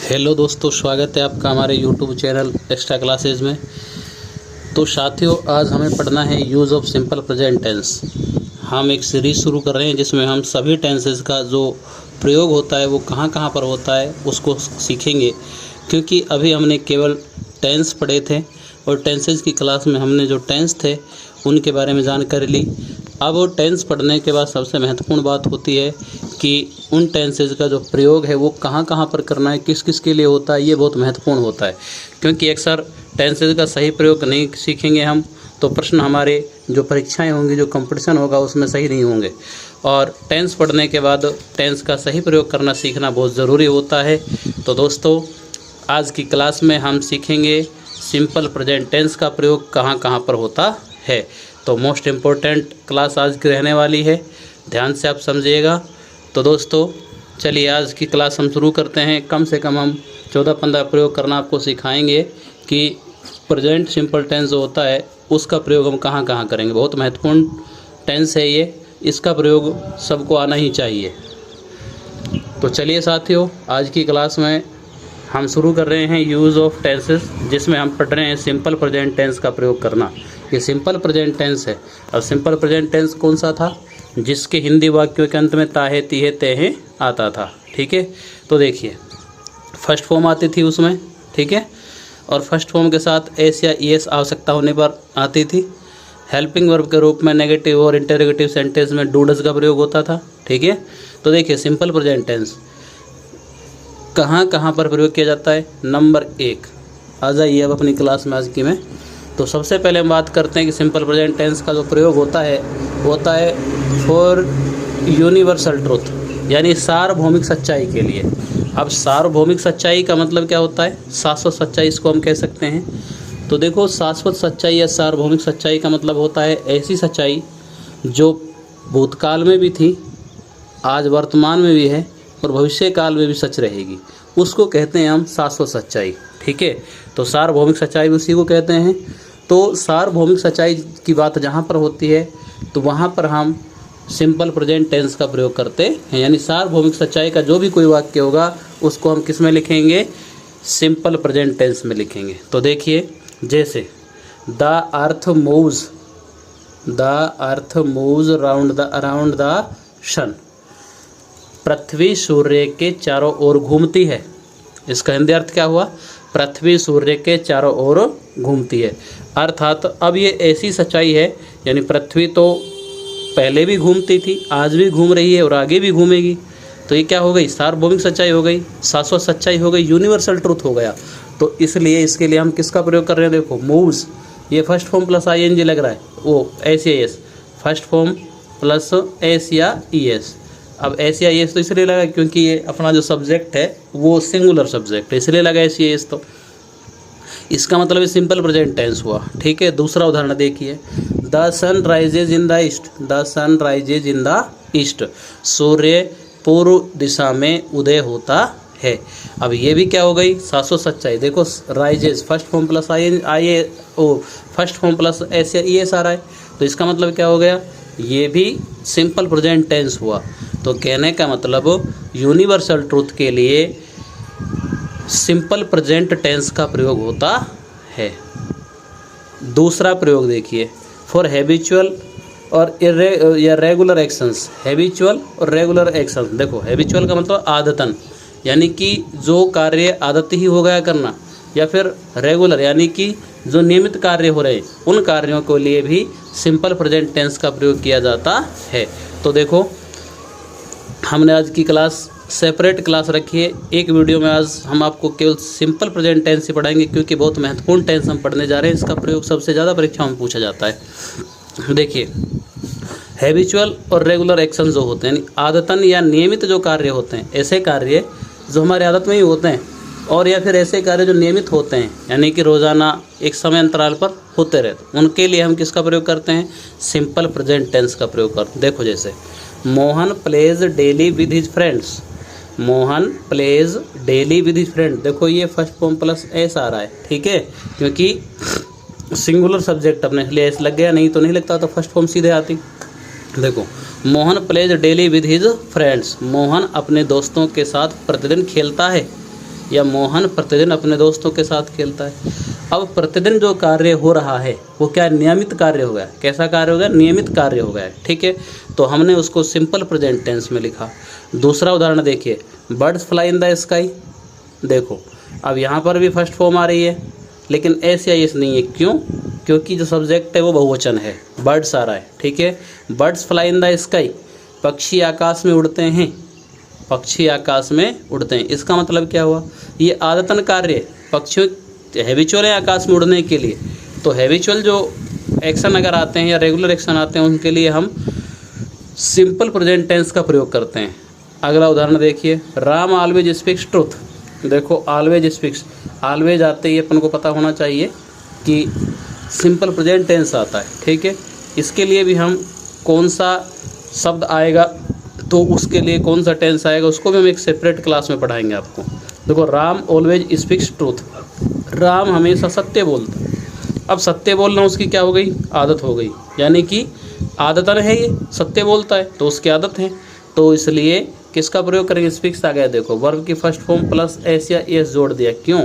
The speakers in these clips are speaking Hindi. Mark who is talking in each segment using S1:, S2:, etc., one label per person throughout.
S1: हेलो दोस्तों, स्वागत है आपका हमारे यूट्यूब चैनल एक्स्ट्रा क्लासेज में। तो साथियों, आज हमें पढ़ना है use of simple present tense. हम एक सीरीज़ शुरू कर रहे हैं जिसमें हम सभी टेंसेस का जो प्रयोग होता है वो कहाँ कहाँ पर होता है उसको सीखेंगे। क्योंकि अभी हमने केवल टेंस पढ़े थे और टेंसेस की क्लास में हमने जो टेंस थे उनके बारे में जानकारी ली। अब टेंस पढ़ने के बाद सबसे महत्वपूर्ण बात होती है कि उन टेंसेस का जो प्रयोग है वो कहाँ कहाँ पर करना है, किस किस के लिए होता है, ये बहुत महत्वपूर्ण होता है। क्योंकि अक्सर टेंसेस का सही प्रयोग नहीं सीखेंगे हम तो प्रश्न हमारे जो परीक्षाएं होंगी, जो कंपटीशन होगा उसमें सही नहीं होंगे। और टेंस पढ़ने के बाद टेंस का सही प्रयोग करना सीखना बहुत ज़रूरी होता है। तो दोस्तों, आज की क्लास में हम सीखेंगे सिंपल प्रेजेंट टेंस का प्रयोग कहाँ कहाँ पर होता है। तो मोस्ट इम्पोर्टेंट क्लास आज की रहने वाली है, ध्यान से आप समझिएगा। तो दोस्तों चलिए आज की क्लास हम शुरू करते हैं। कम से कम हम 14-15 प्रयोग करना आपको सिखाएंगे कि प्रेजेंट सिंपल टेंस जो होता है उसका प्रयोग हम कहाँ कहाँ करेंगे। बहुत महत्वपूर्ण टेंस है ये, इसका प्रयोग सबको आना ही चाहिए। तो चलिए साथियों, आज की क्लास में हम शुरू कर रहे हैं यूज़ ऑफ टेंसेस, जिसमें हम पढ़ रहे हैं सिंपल प्रेजेंट टेंस का प्रयोग करना। ये सिंपल प्रेजेंट टेंस है। अब सिंपल प्रेजेंट टेंस कौन सा था? जिसके हिंदी वाक्यों के अंत में ताहे तीहे तेहे आता था। ठीक है, तो देखिए फर्स्ट फॉर्म आती थी उसमें, ठीक है, और फर्स्ट फॉर्म के साथ एस या ईएस आवश्यकता होने पर आती थी। हेल्पिंग वर्ब के रूप में नेगेटिव और इंटरोगेटिव सेंटेंस में डू डज का प्रयोग होता था। ठीक है, तो देखिए सिंपल प्रेजेंट टेंस कहाँ कहाँ पर प्रयोग किया जाता है। नंबर 1 आ जाइए अब अपनी क्लास में आज की में। तो सबसे पहले हम बात करते हैं कि सिंपल प्रेजेंट टेंस का जो प्रयोग होता है फॉर यूनिवर्सल ट्रूथ, यानी सार्वभौमिक सच्चाई के लिए। अब सार्वभौमिक सच्चाई का मतलब क्या होता है? शाश्वत सच्चाई इसको हम कह सकते हैं। तो देखो, शाश्वत सच्चाई या सार्वभौमिक सच्चाई का मतलब होता है ऐसी सच्चाई जो भूतकाल में भी थी, आज वर्तमान में भी है और भविष्य काल में भी सच रहेगी, उसको कहते हैं हम शाश्वत सच्चाई। ठीक है, तो सार्वभौमिक सच्चाई उसी को कहते हैं। तो सार्वभौमिक सच्चाई की बात जहाँ पर होती है तो वहाँ पर हम सिंपल प्रेजेंट टेंस का प्रयोग करते हैं। यानी सार्वभौमिक सच्चाई का जो भी कोई वाक्य होगा उसको हम किस में लिखेंगे? सिंपल प्रेजेंट टेंस में लिखेंगे। तो देखिए, जैसे the earth moves around the sun, पृथ्वी सूर्य के चारों ओर घूमती है। इसका हिंदी अर्थ क्या हुआ? पृथ्वी सूर्य के चारों ओर घूमती है। अर्थात अब ये ऐसी सच्चाई है, यानी पृथ्वी तो पहले भी घूमती थी, आज भी घूम रही है और आगे भी घूमेगी। तो ये क्या हो गई? सार्वभौमिक सच्चाई हो गई, शाश्वत सच्चाई हो गई, यूनिवर्सल ट्रूथ हो गया। तो इसलिए इसके लिए हम किसका प्रयोग कर रहे हैं? देखो, मूव्स, ये फर्स्ट फॉर्म प्लस आईएनजी लग रहा है, वो एस या S, first form plus S या ईएस। अब एस या एस तो इसलिए लगा क्योंकि ये अपना जो सब्जेक्ट है वो सिंगुलर सब्जेक्ट है, इसलिए लगा एस या एस। तो इसका मतलब है सिंपल प्रेजेंट टेंस हुआ। ठीक है, दूसरा उदाहरण देखिए, the sun rises in the east, the sun rises in the east, सूर्य पूर्व दिशा में उदय होता है। अब ये भी क्या हो गई? शाश्वत सच्चाई। देखो, rises first form plus first form plus S या ईएस आ रहा है, तो इसका मतलब क्या हो गया? ये भी सिंपल प्रेजेंट टेंस हुआ। तो कहने का मतलब यूनिवर्सल ट्रूथ के लिए सिंपल प्रेजेंट टेंस का प्रयोग होता है। दूसरा प्रयोग देखिए, फॉर हैबिचुअल और रेगुलर एक्शंस, हैबिचुअल और रेगुलर एक्शंस। देखो, हैबिचुअल का मतलब आदतन, यानी कि जो कार्य आदत ही हो गया करना, या फिर रेगुलर यानी कि जो नियमित कार्य हो रहे, उन कार्यों के लिए भी सिंपल प्रेजेंट टेंस का प्रयोग किया जाता है। तो देखो, हमने आज की क्लास सेपरेट क्लास रखी है। एक वीडियो में आज हम आपको केवल सिंपल प्रेजेंट टेंस ही पढ़ाएंगे, क्योंकि बहुत महत्वपूर्ण टेंस हम पढ़ने जा रहे हैं। इसका प्रयोग सबसे ज़्यादा परीक्षाओं में पूछा जाता है। देखिए, हैबिचुअल और रेगुलर एक्शन जो होते हैं, यानी आदतन या नियमित जो कार्य होते हैं, ऐसे कार्य जो हमारे आदत में ही होते हैं, और या फिर ऐसे कार्य जो नियमित होते हैं, यानी कि रोज़ाना एक समय अंतराल पर होते रहते, उनके लिए हम किसका प्रयोग करते हैं? सिंपल प्रेजेंट टेंस का प्रयोग करते हैं। देखो, जैसे Mohan plays daily with his friends, Mohan plays daily with his friend. देखो, ये फर्स्ट फॉर्म प्लस एस आ रहा है, ठीक है, क्योंकि सिंगुलर सब्जेक्ट अपने इसलिए एस लग गया, नहीं तो नहीं लगता, तो फर्स्ट फॉर्म सीधे आती। देखो, Mohan plays daily with his friends, Mohan अपने दोस्तों के साथ प्रतिदिन खेलता है। या मोहन प्रतिदिन अपने दोस्तों के साथ खेलता है। अब प्रतिदिन जो कार्य हो रहा है वो क्या नियमित कार्य हो गया। कैसा कार्य हो गया? नियमित कार्य हो गया है, ठीक है। तो हमने उसको सिंपल प्रेजेंट टेंस में लिखा। दूसरा उदाहरण देखिए, birds fly in the sky. देखो अब यहाँ पर भी फर्स्ट फॉर्म आ रही है, लेकिन एस या एस नहीं है। क्यों? क्योंकि जो सब्जेक्ट है वो बहुवचन है, बर्ड्स आ रहा है, ठीक है। Birds fly in the sky, पक्षी आकाश में उड़ते हैं, पक्षी आकाश में उड़ते हैं। इसका मतलब क्या हुआ? ये आदतन कार्य, पक्षियों हैबिचुअल है आकाश में उड़ने के लिए। तो हैबिचुअल जो एक्शन अगर आते हैं या रेगुलर एक्शन आते हैं उनके लिए हम सिंपल प्रेजेंट टेंस का प्रयोग करते हैं। अगला उदाहरण देखिए, राम ऑलवेज स्पीक्स ट्रूथ। देखो ऑलवेज स्पीक्स, ऑलवेज आते ही अपन को पता होना चाहिए कि सिंपल प्रेजेंट टेंस आता है, ठीक है। इसके लिए भी हम कौन सा शब्द आएगा तो उसके लिए कौन सा टेंस आएगा उसको भी हम एक सेपरेट क्लास में पढ़ाएंगे आपको। देखो Ram always speaks truth, Ram हमेशा सत्य बोलता है। अब सत्य बोलना उसकी क्या हो गई? आदत हो गई, यानी कि आदतन है ये, सत्य बोलता है तो उसकी आदत है। तो इसलिए किसका प्रयोग करेंगे? स्पीक्स आ गया। देखो वर्ब की फर्स्ट फॉर्म प्लस एस या एस जोड़ दिया। क्यों?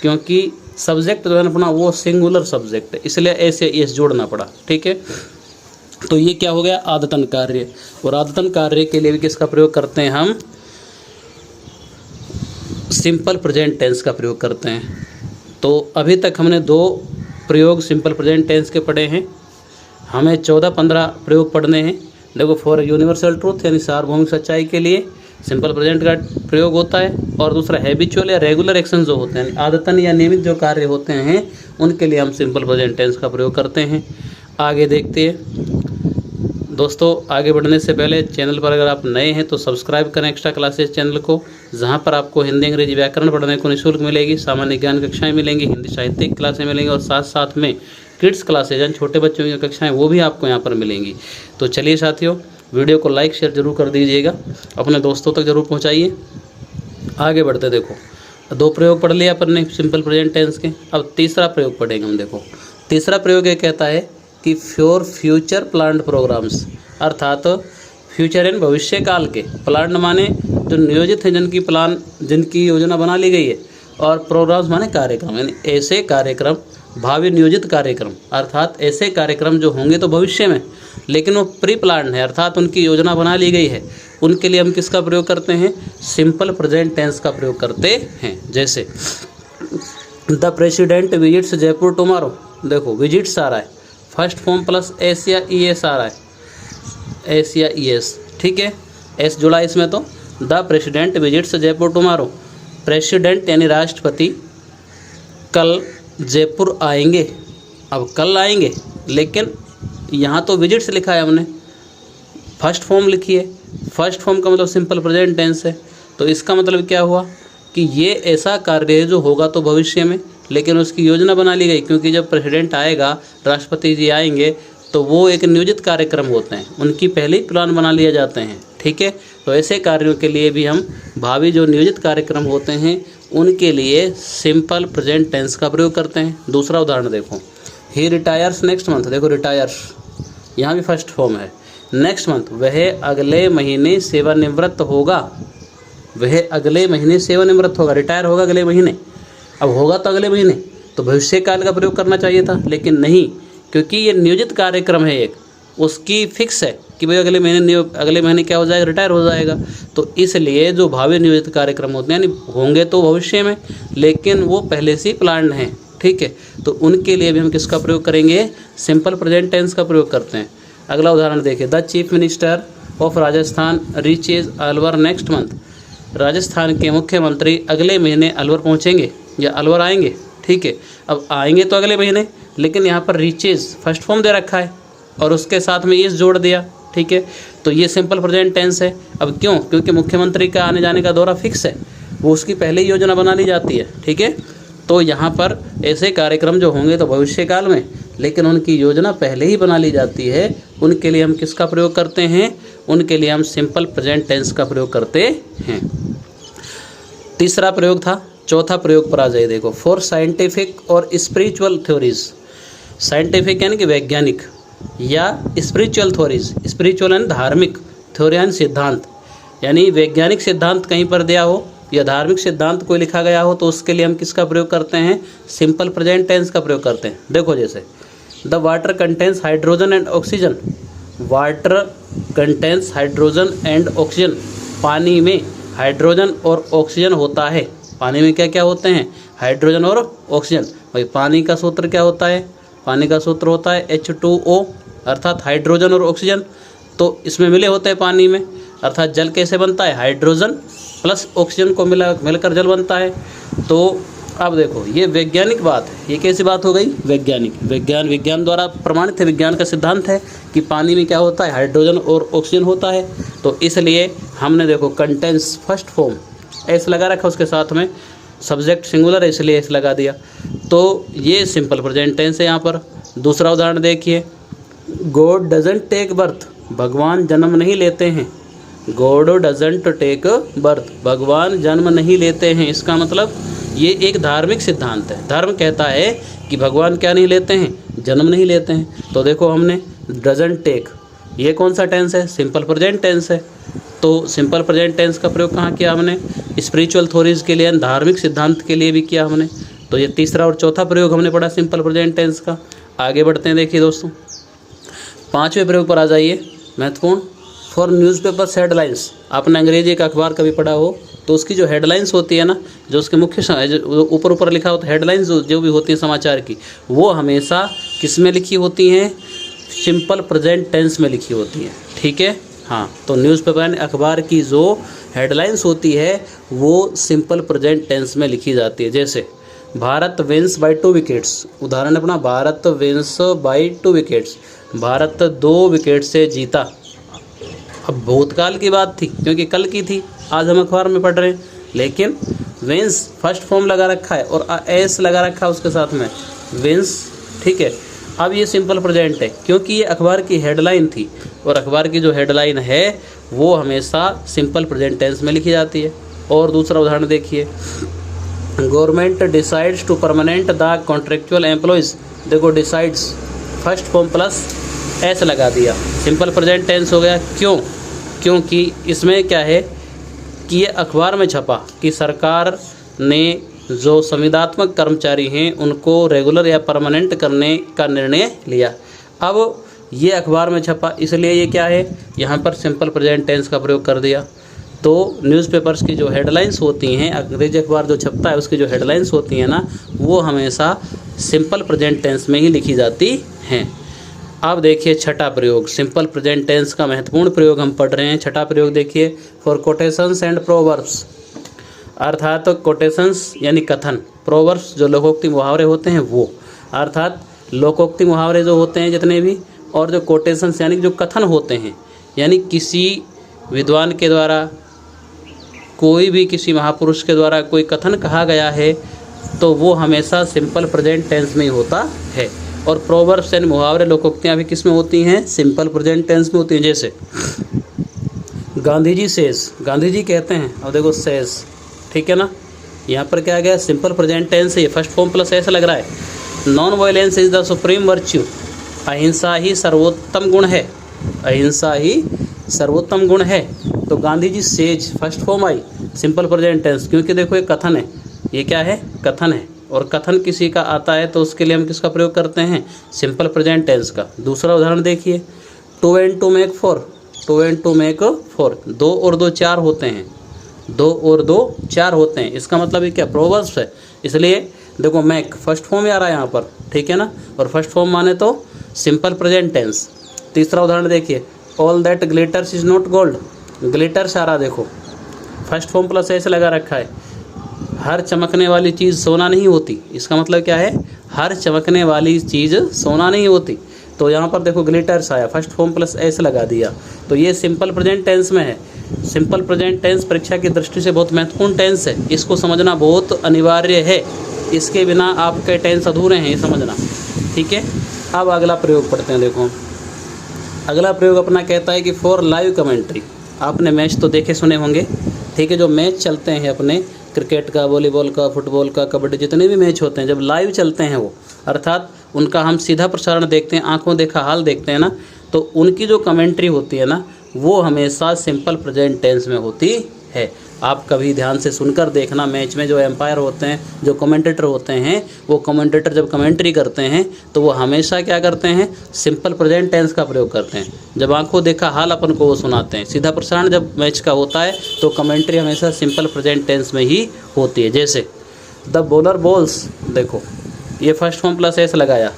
S1: क्योंकि सब्जेक्ट जो है अपना वो सिंगुलर सब्जेक्ट है, इसलिए एस या एस जोड़ना पड़ा, ठीक है। तो ये क्या हो गया? आदतन कार्य। और आदतन कार्य के लिए भी किसका प्रयोग करते हैं हम? सिंपल प्रेजेंट टेंस का प्रयोग करते हैं। तो अभी तक हमने 2 प्रयोग सिंपल प्रेजेंट टेंस के पढ़े हैं, हमें 14-15 प्रयोग पढ़ने हैं। देखो फॉर यूनिवर्सल ट्रूथ यानी सार्वभौमिक सच्चाई के लिए सिंपल प्रेजेंट का प्रयोग होता है। और दूसरा हैबिचुअल या रेगुलर एक्शन जो होते हैं, आदतन या नियमित जो कार्य होते हैं उनके लिए हम सिंपल प्रेजेंट टेंस का प्रयोग करते हैं। आगे देखते हैं दोस्तों। आगे बढ़ने से पहले चैनल पर अगर आप नए हैं तो सब्सक्राइब करें एक्स्ट्रा क्लासेस चैनल को, जहां पर आपको हिंदी अंग्रेजी व्याकरण पढ़ने को निःशुल्क मिलेगी, सामान्य ज्ञान कक्षाएं मिलेंगी, हिंदी साहित्य की क्लासें मिलेंगी और साथ साथ में किड्स क्लासेज यानी छोटे बच्चों की कक्षाएं वो भी आपको यहाँ पर मिलेंगी। तो चलिए साथियों, वीडियो को लाइक शेयर जरूर कर दीजिएगा, अपने दोस्तों तक जरूर पहुँचाइए। आगे बढ़ते, देखो 2 प्रयोग पढ़ लिया अपन ने सिंपल प्रेजेंट टेंस के। अब तीसरा प्रयोग पढ़ेंगे हम। देखो तीसरा प्रयोग ये कहता है कि फॉर फ्यूचर प्लान्ड प्रोग्राम्स, अर्थात फ्यूचर यानी भविष्य काल के, प्लान्ड माने जो नियोजित हैं, जिनकी योजना बना ली गई है, और प्रोग्राम्स माने कार्यक्रम, यानी ऐसे कार्यक्रम, भावी नियोजित कार्यक्रम, अर्थात ऐसे कार्यक्रम जो होंगे तो भविष्य में लेकिन वो प्री प्लान्ड है, अर्थात उनकी योजना बना ली गई है। उनके लिए हम किसका प्रयोग करते हैं? सिंपल प्रेजेंट टेंस का प्रयोग करते हैं। जैसे the president visits Jaipur tomorrow. देखो विजिट्स आ रहा है, फर्स्ट फॉर्म प्लस एस या ई एस आ रहा है, एस या ई एस, ठीक है, एस जुड़ा इसमें। तो the president visits Jaipur tomorrow, president यानी राष्ट्रपति कल जयपुर आएंगे। अब कल आएंगे, लेकिन यहाँ तो विजिट्स लिखा है हमने, फर्स्ट फॉर्म लिखी है। फर्स्ट फॉर्म का मतलब सिंपल प्रेजेंट टेंस है। तो इसका मतलब क्या हुआ कि ये ऐसा कार्य है जो होगा तो भविष्य में, लेकिन उसकी योजना बना ली गई। क्योंकि जब प्रेसिडेंट आएगा, राष्ट्रपति जी आएंगे, तो वो एक नियोजित कार्यक्रम होते हैं, उनकी पहले ही प्लान बना लिए जाते हैं, ठीक है। तो ऐसे कार्यों के लिए भी हम भावी जो नियोजित कार्यक्रम होते हैं उनके लिए सिंपल प्रेजेंट टेंस का प्रयोग करते हैं। दूसरा उदाहरण देखो, ही रिटायर्स नेक्स्ट मंथ। देखो रिटायर्स यहाँ भी फर्स्ट फॉर्म है, नेक्स्ट मंथ, वह अगले महीने सेवानिवृत्त होगा, वह अगले महीने सेवानिवृत्त होगा, रिटायर होगा अगले महीने। अब होगा तो अगले महीने, तो भविष्य काल का प्रयोग करना चाहिए था, लेकिन नहीं, क्योंकि ये नियोजित कार्यक्रम है एक, उसकी फिक्स है कि भाई अगले महीने क्या हो जाएगा? रिटायर हो जाएगा। तो इसलिए जो भावी नियोजित कार्यक्रम होते हैं, यानी होंगे तो भविष्य में, लेकिन वो पहले से ही प्लान्ड हैं, ठीक है। तो उनके लिए भी हम किसका प्रयोग करेंगे? सिंपल प्रेजेंट टेंस का प्रयोग करते हैं। अगला उदाहरण देखिए, the chief minister of Rajasthan reaches Alwar next month. Rajasthan के मुख्यमंत्री अगले महीने अलवर पहुँचेंगे या अलवर आएंगे, ठीक है। अब आएंगे तो अगले महीने, लेकिन यहाँ पर रीचेज फर्स्ट फॉर्म दे रखा है और उसके साथ में इस जोड़ दिया, ठीक है। तो ये सिंपल प्रेजेंट टेंस है। अब क्यों? क्योंकि मुख्यमंत्री का आने जाने का दौरा फिक्स है, वो उसकी पहले ही योजना बना ली जाती है, ठीक है। तो यहाँ पर ऐसे कार्यक्रम जो होंगे तो भविष्य काल में, लेकिन उनकी योजना पहले ही बना ली जाती है, उनके लिए हम किसका प्रयोग करते हैं? उनके लिए हम सिंपल प्रेजेंट टेंस का प्रयोग करते हैं। तीसरा प्रयोग था। चौथा प्रयोग पर आ जाइए। देखो, फॉर साइंटिफिक और स्पिरिचुअल थ्योरीज। साइंटिफिक यानी कि वैज्ञानिक, या स्पिरिचुअल थ्योरीज, स्पिरिचुअल यानी धार्मिक, थ्योरी यानी सिद्धांत, यानी वैज्ञानिक सिद्धांत कहीं पर दिया हो या धार्मिक सिद्धांत कोई लिखा गया हो तो उसके लिए हम किसका प्रयोग करते हैं, सिंपल प्रेजेंट टेंस का प्रयोग करते हैं। देखो जैसे the water contains hydrogen and oxygen, water contains hydrogen and oxygen, पानी में हाइड्रोजन और ऑक्सीजन होता है। पानी में क्या क्या होते हैं, हाइड्रोजन और ऑक्सीजन। भाई पानी का सूत्र क्या होता है, पानी का सूत्र होता है H2O अर्थात हाइड्रोजन और ऑक्सीजन, तो इसमें मिले होते हैं पानी में, अर्थात जल कैसे बनता है, हाइड्रोजन प्लस ऑक्सीजन को मिलकर जल बनता है। तो अब देखो ये वैज्ञानिक बात है, ये कैसी बात हो गई, वैज्ञानिक, विज्ञान द्वारा प्रमाणित है, विज्ञान का सिद्धांत है कि पानी में क्या होता है, हाइड्रोजन और ऑक्सीजन होता है। तो इसलिए हमने देखो कंटेंस फर्स्ट फॉर्म एस लगा रखा, उसके साथ में सब्जेक्ट सिंगुलर है इसलिए एस लगा दिया। तो ये सिंपल प्रेजेंट टेंस है। यहाँ पर दूसरा उदाहरण देखिए, गॉड डजंट टेक बर्थ, भगवान जन्म नहीं लेते हैं। गॉड डजंट टेक बर्थ, भगवान जन्म नहीं लेते हैं। इसका मतलब ये एक धार्मिक सिद्धांत है, धर्म कहता है कि भगवान क्या नहीं लेते हैं, जन्म नहीं लेते हैं। तो देखो हमने डजंट टेक, ये कौन सा टेंस है, सिंपल प्रेजेंट टेंस है। तो सिंपल प्रेजेंट टेंस का प्रयोग कहाँ किया हमने, स्पिरिचुअल थ्योरीज के लिए, धार्मिक सिद्धांत के लिए भी किया हमने। तो ये तीसरा और चौथा प्रयोग हमने पढ़ा सिंपल प्रेजेंट टेंस का। आगे बढ़ते हैं, देखिए दोस्तों पांचवें प्रयोग पर आ जाइए, महत्वपूर्ण। फॉर न्यूज़पेपर्स हेडलाइंस, आपने अंग्रेजी का अखबार कभी पढ़ा हो तो उसकी जो हेडलाइंस होती है ना, जो उसके मुख्य ऊपर ऊपर लिखा होता है हेडलाइंस जो भी होती है समाचार की, वो हमेशा किस में लिखी होती हैं, सिंपल प्रेजेंट टेंस में लिखी होती हैं। ठीक है, हाँ। तो न्यूज़पेपर यानी अखबार की जो हेडलाइंस होती है वो सिंपल प्रेजेंट टेंस में लिखी जाती है। जैसे भारत विंस बाय 2 विकेट्स, उदाहरण अपना, Bharat wins by 2 wickets, Bharat 2 wicket से जीता। अब भूतकाल की बात थी क्योंकि कल की थी, आज हम अखबार में पढ़ रहे हैं, लेकिन विंस फर्स्ट फॉर्म लगा रखा है और एस लगा रखा है उसके साथ में, विंस। ठीक है, अब ये सिंपल प्रेजेंट है क्योंकि ये अखबार की हेडलाइन थी और अखबार की जो हेडलाइन है वो हमेशा सिंपल प्रेजेंट टेंस में लिखी जाती है। और दूसरा उदाहरण देखिए, government decides to permanent the contractual employees. देखो decides first form plus S लगा दिया, सिंपल प्रेजेंट टेंस हो गया। क्यों, क्योंकि इसमें क्या है कि ये अखबार में छपा कि सरकार ने जो संविदात्मक कर्मचारी हैं उनको रेगुलर या परमानेंट करने का निर्णय लिया। अब ये अखबार में छपा इसलिए ये क्या है, यहाँ पर सिंपल प्रेजेंट टेंस का प्रयोग कर दिया। तो न्यूज़पेपर्स की जो हेडलाइंस होती हैं, अंग्रेजी अखबार जो छपता है उसकी जो हेडलाइंस होती हैं ना, वो हमेशा सिंपल प्रेजेंट टेंस में ही लिखी जाती हैं। अब देखिए छठा प्रयोग, सिंपल प्रेजेंट टेंस का महत्वपूर्ण प्रयोग हम पढ़ रहे हैं। छठा प्रयोग देखिए, फॉर कोटेशंस एंड प्रोवर्ब्स, अर्थात तो कोटेशंस यानी कथन, प्रोवर्ब्स जो लोकोक्ति मुहावरे होते हैं वो, अर्थात लोकोक्ति मुहावरे जो होते हैं जितने भी, और जो कोटेशंस यानी जो कथन होते हैं, यानी किसी विद्वान के द्वारा, कोई भी किसी महापुरुष के द्वारा कोई कथन कहा गया है तो वो हमेशा सिंपल प्रेजेंट टेंस में ही होता है। और प्रोवर्ब्स यानी मुहावरे लोकोक्तियाँ भी किस में होती हैं, सिंपल प्रेजेंट टेंस में होती हैं। जैसे गांधी जी सेज, गांधी जी कहते हैं, अब देखो सेज, ठीक है ना, यहाँ पर क्या आ गया, सिंपल प्रेजेंट टेंस है, ये फर्स्ट फॉर्म प्लस ऐसा लग रहा है। Non violence is the supreme virtue, अहिंसा ही सर्वोत्तम गुण है, अहिंसा ही सर्वोत्तम गुण है। तो Gandhi ji says first form I, simple present tense, क्योंकि देखो ये कथन है, ये क्या है, कथन है, और कथन किसी का आता है तो उसके लिए हम किसका प्रयोग करते हैं, सिंपल प्रेजेंट टेंस का। दूसरा उदाहरण देखिए, 2 and 2 make 4, 2 and 2 make 4, 2 और 2 4 होते हैं, 2 और 2 4 होते हैं। इसका मतलब ये क्या, प्रोवर्ब्स है, इसलिए देखो मैक फर्स्ट फॉर्म आ रहा है यहाँ पर, ठीक है ना, और फर्स्ट फॉर्म माने तो सिंपल प्रेजेंट टेंस। तीसरा उदाहरण देखिए, all that glitters is not gold, glitters आ रहा, देखो फर्स्ट फॉर्म प्लस ऐसे लगा रखा है, हर चमकने वाली चीज़ सोना नहीं होती। इसका मतलब क्या है, हर चमकने वाली चीज़ सोना नहीं होती। तो यहाँ पर देखो ग्लिटर्स आया, फर्स्ट फॉर्म प्लस एस लगा दिया, तो ये सिंपल प्रेजेंट टेंस में है। सिंपल प्रेजेंट टेंस परीक्षा की दृष्टि से बहुत महत्वपूर्ण टेंस है, इसको समझना बहुत अनिवार्य है, इसके बिना आपके टेंस अधूरे हैं, ये समझना, ठीक है। अब अगला प्रयोग पढ़ते हैं। देखो अगला प्रयोग अपना कहता है कि फॉर लाइव कमेंट्री, आपने मैच तो देखे सुने होंगे, ठीक है, जो मैच चलते हैं अपने क्रिकेट का, वॉलीबॉल का, फुटबॉल का, कबड्डी, जितने भी मैच होते हैं जब लाइव चलते हैं वो, अर्थात उनका हम सीधा प्रसारण देखते हैं, आंखों देखा हाल देखते हैं ना, तो उनकी जो कमेंट्री होती है ना वो हमेशा सिंपल प्रेजेंट टेंस में होती है। आप कभी ध्यान से सुनकर देखना, मैच में जो एम्पायर होते हैं, जो कमेंटेटर होते हैं, वो कमेंटेटर जब कमेंट्री करते हैं तो वो हमेशा क्या करते हैं, सिंपल प्रेजेंट टेंस का प्रयोग करते हैं। जब आंखों देखा हाल अपन को वो सुनाते हैं। सीधा प्रसारण जब मैच का होता है तो कमेंट्री हमेशा सिंपल प्रेजेंट टेंस में ही होती है। जैसे द बॉलर बॉल्स, देखो ये फर्स्ट फॉर्म प्लस एस लगाया।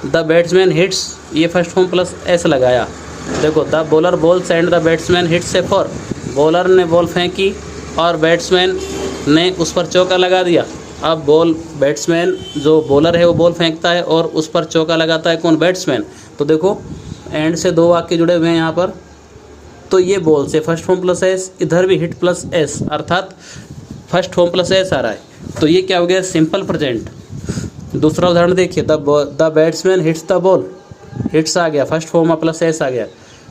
S1: द बैट्समैन हिट्स, ये फर्स्ट फॉर्म प्लस एस लगाया। देखो the bowler balls and the batsman hits A four, bowler ने बॉल फेंकी और बैट्समैन ने उस पर चौका लगा दिया। अब बैट्समैन जो बॉलर है वो बॉल फेंकता है और उस पर चौका लगाता है कौन, बैट्समैन। तो देखो एंड से दो वाक्य जुड़े हुए हैं यहाँ पर। तो ये बॉल से फर्स्ट फॉर्म प्लस एस, इधर भी हिट प्लस एस, अर्थात फर्स्ट फॉर्म प्लस एस आ रहा है। तो ये क्या हो गया, सिंपल प्रेजेंट। दूसरा उदाहरण देखिए, the batsman hits the ball, hits आ गया, फर्स्ट फॉर्म प्लस एस आ गया।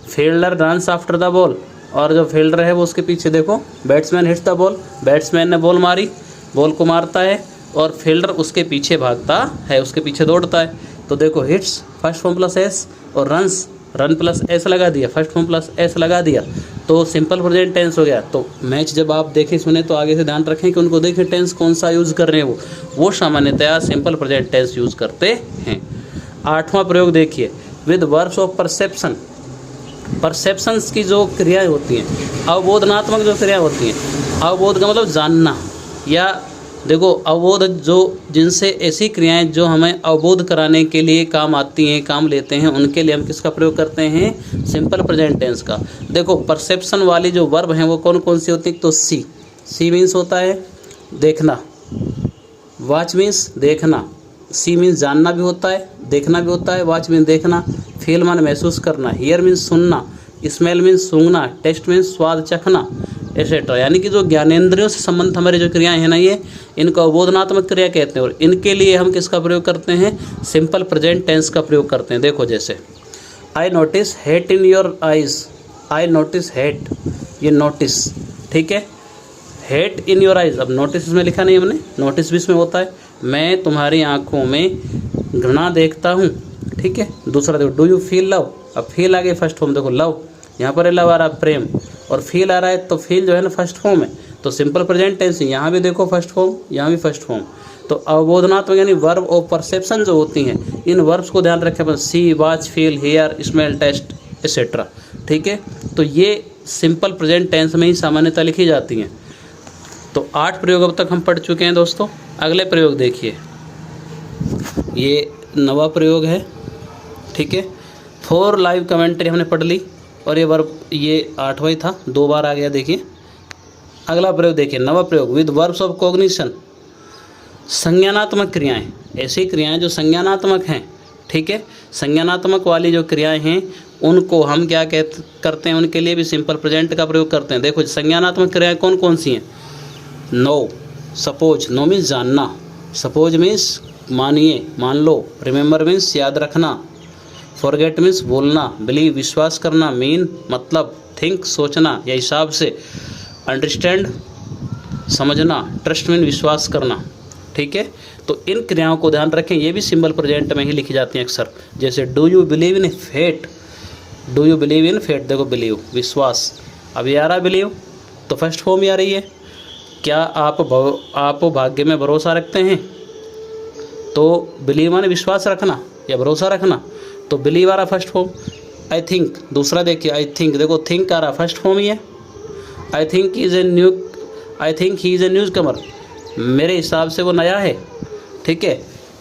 S1: Fielder runs after the ball, और जो फील्डर है वो उसके पीछे, देखो batsman hits the ball, batsman ने बॉल मारी, बॉल को मारता है और फील्डर उसके पीछे भागता है, उसके पीछे दौड़ता है। तो देखो hits first form plus S और रन्स, रन प्लस एस लगा दिया, फर्स्ट फॉर्म प्लस एस लगा दिया, तो सिंपल प्रेजेंट टेंस हो गया। तो मैच जब आप देखें सुने तो आगे से ध्यान रखें कि उनको देखें टेंस कौन सा यूज़ कर रहे हैं, वो सामान्यतया सिंपल प्रेजेंट टेंस यूज़ करते हैं। 8वां प्रयोग देखिए, with verbs of perception. Perceptions की जो क्रियाएं होती हैं, अवबोधनात्मक जो क्रियाएं होती हैं, अवबोध का मतलब जानना, या देखो अवबोध जो जिनसे ऐसी क्रियाएं जो हमें अवबोध कराने के लिए काम आती हैं, काम लेते हैं, उनके लिए हम किसका प्रयोग करते हैं, सिंपल प्रेजेंट टेंस का। देखो परसेप्शन वाली जो वर्ब हैं वो कौन कौन सी होती हैं, तो सी मीन्स होता है देखना, वॉच मीन्स देखना, सी मीन्स जानना भी होता है, देखना भी होता है, वॉच मीन्स देखना, फील मान महसूस करना, हियर मीन्स सुनना, स्मेल मीन्स सूंघना, टेस्ट मीन्स स्वाद चखना, एसेट्रा। यानी कि जो ज्ञानेंद्रियों से संबंधित हमारी जो क्रियाएं हैं ना, ये इनको अवबोधनात्मक क्रिया कहते हैं और इनके लिए हम किसका प्रयोग करते हैं, सिंपल प्रेजेंट टेंस का प्रयोग करते हैं। देखो जैसे I notice hate in your eyes, I notice hate, ये नोटिस, ठीक है, हेट इन योर आइज। अब नोटिस इसमें लिखा नहीं हमने, नोटिस भी इसमें होता है, मैं तुम्हारी आंखों में घृणा देखता हूँ, ठीक है। दूसरा देखो डू यू फील लव, अब फील आ गई फर्स्ट फॉर्म, देखो लव, यहाँ पर लव आ रहा है प्रेम, और फील आ रहा है तो फील जो है ना फर्स्ट फॉर्म है, तो सिंपल प्रेजेंट टेंस यहाँ भी देखो फर्स्ट फॉर्म, यहाँ भी फर्स्ट फॉर्म। तो अवबोधनात्मक यानी वर्ब ऑफ परसेप्शन जो होती हैं, इन वर्ब्स को ध्यान रखें अपन, see, watch, feel, hear, smell, taste etcetera, ठीक है। तो ये सिंपल प्रेजेंट टेंस में ही सामान्यतः लिखी जाती हैं। तो 8 प्रयोग अब तक हम पढ़ चुके हैं दोस्तों। अगले प्रयोग देखिए, ये 9वां प्रयोग है, ठीक है। 4 लाइव कमेंट्री हमने पढ़ ली और ये वर्ब, ये 8वां ही था, 2 बार आ गया। देखिए अगला प्रयोग देखिए, 9वां प्रयोग, विद वर्ब्स ऑफ कॉग्निशन। संज्ञानात्मक क्रियाएं, ऐसी क्रियाएं जो संज्ञानात्मक हैं, ठीक है। संज्ञानात्मक वाली जो क्रियाएं हैं उनको हम क्या करते हैं, उनके लिए भी सिंपल प्रेजेंट का प्रयोग करते हैं। देखो संज्ञानात्मक क्रियाएं कौन कौन सी हैं, नो, सपोज, नो मीन्स जानना, सपोज मीन्स मानिए, मान लो, रिमेंबर मीन्स याद रखना, फॉरगेट मीन्स भूलना, बिलीव विश्वास करना, मीन मतलब, थिंक सोचना या हिसाब से, अंडरस्टैंड समझना, ट्रस्ट मीन विश्वास करना, ठीक है। तो इन क्रियाओं को ध्यान रखें, ये भी सिंपल प्रेजेंट में ही लिखी जाती हैं अक्सर। जैसे do you believe in fate, do you believe in fate, देखो बिलीव विश्वास, अब ये आ रहा बिलीव तो फर्स्ट फॉर्म ही आ रही है। क्या आप भाग्य में भरोसा रखते हैं, तो बिलीव माने विश्वास रखना या भरोसा रखना, तो बिलीव आ रहा फर्स्ट फॉर्म। आई थिंक, दूसरा देखिए आई थिंक, देखो थिंक आ रहा फर्स्ट फॉर्म ही है। I think he is a newcomer, मेरे हिसाब से वो नया है, ठीक है।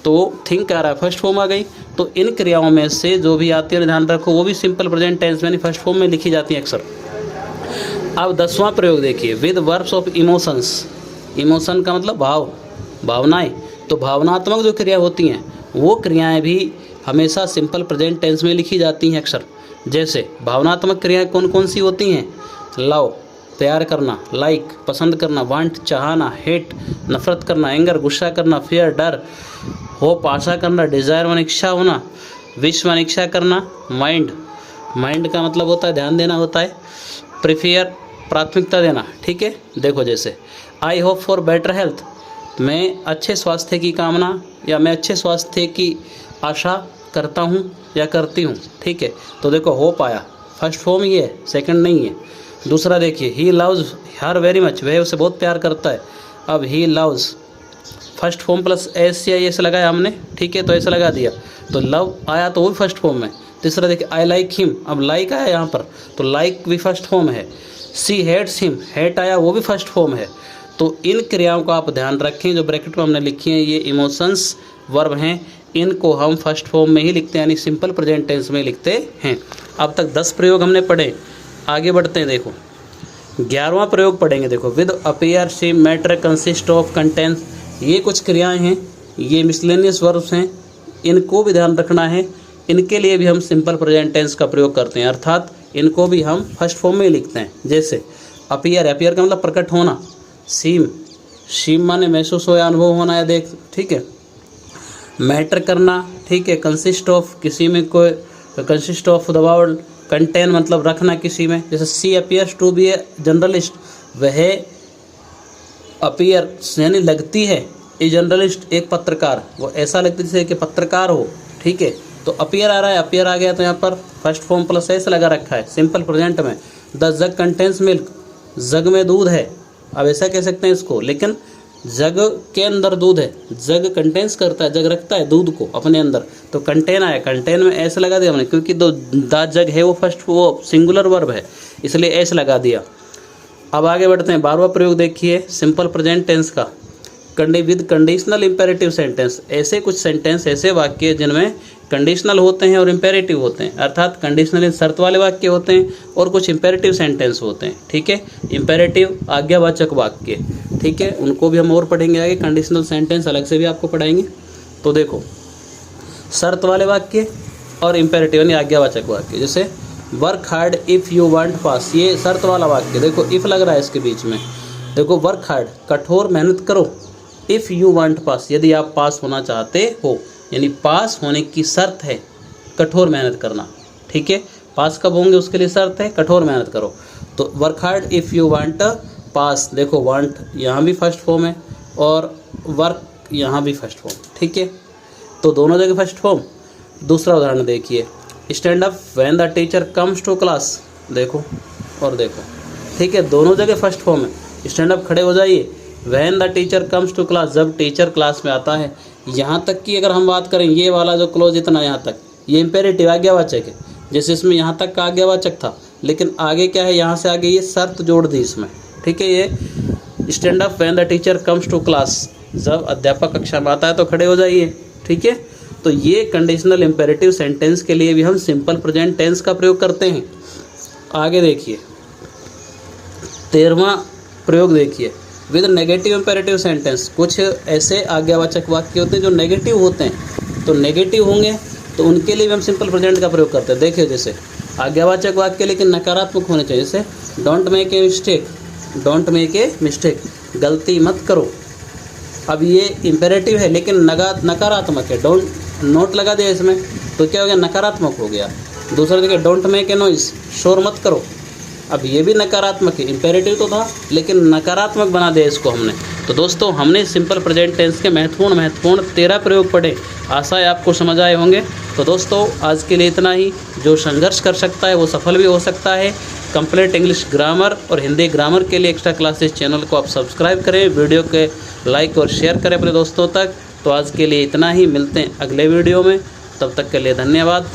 S1: तो थिंक आ रहा फर्स्ट फॉर्म आ गई। तो इन क्रियाओं में से जो भी आती है ध्यान रखो वो भी सिंपल प्रेजेंट टेंस में फर्स्ट फॉर्म में लिखी जाती हैं अक्सर। अब 10वां प्रयोग देखिए, with verbs of emotions. Emotion का मतलब भाव, भावनाएं। तो भावनात्मक जो क्रिया होती हैं वो क्रियाएं भी हमेशा सिंपल प्रेजेंट टेंस में लिखी जाती हैं अक्सर। जैसे भावनात्मक क्रियाएं कौन कौन सी होती हैं, लव प्यार करना, लाइक पसंद करना, वांट चाहना, हेट नफरत करना, एंगर गुस्सा करना, फियर डर, होप आशा करना, डिज़ायर मन इच्छा होना, विश मन इच्छा करना, माइंड का मतलब होता है ध्यान देना होता है, प्रीफियर प्राथमिकता देना, ठीक है। देखो जैसे I hope for better health, मैं अच्छे स्वास्थ्य की कामना या मैं अच्छे स्वास्थ्य की आशा करता हूँ या करती हूँ, ठीक है। तो देखो होप आया फर्स्ट फॉर्म ही है, सेकंड नहीं है। दूसरा देखिए, he loves her very much, वह उसे बहुत प्यार करता है। अब he loves first form plus S या एस लगाया हमने, ठीक है, तो ऐसा लगा दिया तो लव आया तो वो भी फर्स्ट फॉर्म में। तीसरा देखिए, आई लाइक हिम, अब लाइक आया यहाँ पर तो लाइक भी फर्स्ट फॉर्म है। सी हेट्स हिम, हेट आया वो भी फर्स्ट फॉर्म है। तो इन क्रियाओं का आप ध्यान रखें, जो ब्रैकेट में हमने लिखी हैं ये इमोशंस वर्ब हैं, इनको हम फर्स्ट फॉर्म में ही लिखते हैं, यानी सिंपल प्रेजेंट टेंस में लिखते हैं। अब तक 10 प्रयोग हमने पढ़े, आगे बढ़ते हैं। देखो 11वां प्रयोग पढ़ेंगे। देखो, with appear, seem, matter, consist of, contains, ये कुछ क्रियाएं हैं, ये मिसलेनियस वर्ब्स हैं, इनको भी ध्यान रखना है। इनके लिए भी हम सिंपल प्रेजेंट टेंस का प्रयोग करते हैं, अर्थात इनको भी हम फर्स्ट फॉर्म में ही लिखते हैं। जैसे अपीयर, अपीयर का मतलब प्रकट होना। सीम, सीम माने महसूस हो या अनुभव होना या देख, ठीक है। मैटर करना, ठीक है। कंसिस्ट ऑफ, किसी में कोई, consist of the word. Contain मतलब रखना किसी में, जैसे she appears to be a journalist, वह अपीयर यानी लगती है, ए जर्नलिस्ट एक पत्रकार, वो ऐसा लगता है जैसे कि पत्रकार हो, ठीक है। तो अपीयर आ रहा है, अपीयर आ गया तो यहाँ पर फर्स्ट फॉर्म प्लस एस लगा रखा है सिंपल प्रेजेंट में। द जग कंटेन्स मिल्क, जग में दूध है, अब ऐसा कह सकते हैं इसको, लेकिन जग के अंदर दूध है, जग कंटेन्स करता है, जग रखता है दूध को अपने अंदर, तो कंटेन आया, कंटेन में ऐसे लगा दिया हमने, क्योंकि दो द जग है वो फर्स्ट वो सिंगुलर वर्ब है, इसलिए ऐसे लगा दिया। अब आगे बढ़ते हैं। 12वां प्रयोग देखिए सिंपल प्रेजेंट टेंस का, विद कंडीशनल इम्पेरेटिव सेंटेंस। ऐसे कुछ सेंटेंस, ऐसे वाक्य जिनमें कंडीशनल होते हैं और इम्पेरेटिव होते हैं, अर्थात कंडीशनल शर्त वाले वाक्य होते हैं और कुछ इम्पेरेटिव सेंटेंस होते हैं, ठीक है। इम्पेरेटिव आज्ञावाचक वाक्य, ठीक है, उनको भी हम और पढ़ेंगे आगे, कंडीशनल सेंटेंस अलग से भी आपको पढ़ाएंगे। तो देखो, शर्त वाले वाक्य और इम्पेरेटिव यानी आज्ञावाचक वाक्य, जैसे work hard if you want pass, ये शर्त वाला वाक्य, देखो इफ़ लग रहा है इसके बीच में। देखो वर्क हार्ड, कठोर मेहनत करो, इफ़ यू वांट पास, यदि आप पास होना चाहते हो, यानी पास होने की शर्त है कठोर मेहनत करना, ठीक है। पास कब होंगे उसके लिए शर्त है कठोर मेहनत करो। तो work hard if you want pass, देखो वांट यहाँ भी फर्स्ट फॉर्म है और वर्क यहाँ भी फर्स्ट फॉर्म, ठीक है, तो दोनों जगह फर्स्ट फॉर्म। दूसरा उदाहरण देखिए, stand up when the teacher comes to class, देखो और देखो, ठीक है, दोनों जगह फर्स्ट फॉर्म है। स्टैंड अप, खड़े हो जाइए, when the teacher comes to class, जब टीचर क्लास में आता है। यहाँ तक की अगर हम बात करें, ये वाला जो क्लोज इतना यहाँ तक, ये इम्पेरेटिव आज्ञावाचक है, जैसे इसमें यहाँ तक का आज्ञावाचक था, लेकिन आगे क्या है, यहाँ से आगे ये शर्त जोड़ दी इसमें, ठीक है। ये stand up when the teacher comes to class, जब अध्यापक कक्षा में आता है तो खड़े हो जाइए, ठीक है। तो ये कंडीशनल इम्पेरेटिव सेंटेंस के लिए भी हम सिंपल प्रेजेंट टेंस का प्रयोग करते हैं। आगे देखिए 13वां प्रयोग देखिए, विद नेगेटिव इम्पेरेटिव सेंटेंस। कुछ ऐसे आज्ञावाचक वाक्य होते हैं जो नेगेटिव होते हैं, तो नेगेटिव होंगे तो उनके लिए भी हम सिंपल प्रेजेंट का प्रयोग करते हैं। देखिए जैसे आज्ञावाचक वाक्य लेकिन नकारात्मक होने चाहिए, जैसे don't make a mistake, don't make a mistake, गलती मत करो। अब ये इम्पेरेटिव है लेकिन नकारात्मक है, डोंट नोट लगा दिया इसमें तो क्या हो गया, नकारात्मक हो गया। दूसरा देखिए, डोंट मेक ए नॉइस, शोर मत करो, अब ये भी नकारात्मक है, इम्पेरेटिव तो था लेकिन नकारात्मक बना दिया इसको हमने। तो दोस्तों हमने सिंपल प्रेजेंट टेंस के महत्वपूर्ण 13 प्रयोग पढ़े, आशा है आपको समझ आए होंगे। तो दोस्तों आज के लिए इतना ही। जो संघर्ष कर सकता है वो सफल भी हो सकता है। कंप्लीट इंग्लिश ग्रामर और हिंदी ग्रामर के लिए एक्स्ट्रा क्लासेस चैनल को आप सब्सक्राइब करें, वीडियो के लाइक और शेयर करें अपने दोस्तों तक। तो आज के लिए इतना ही, मिलते हैं अगले वीडियो में, तब तक के लिए धन्यवाद।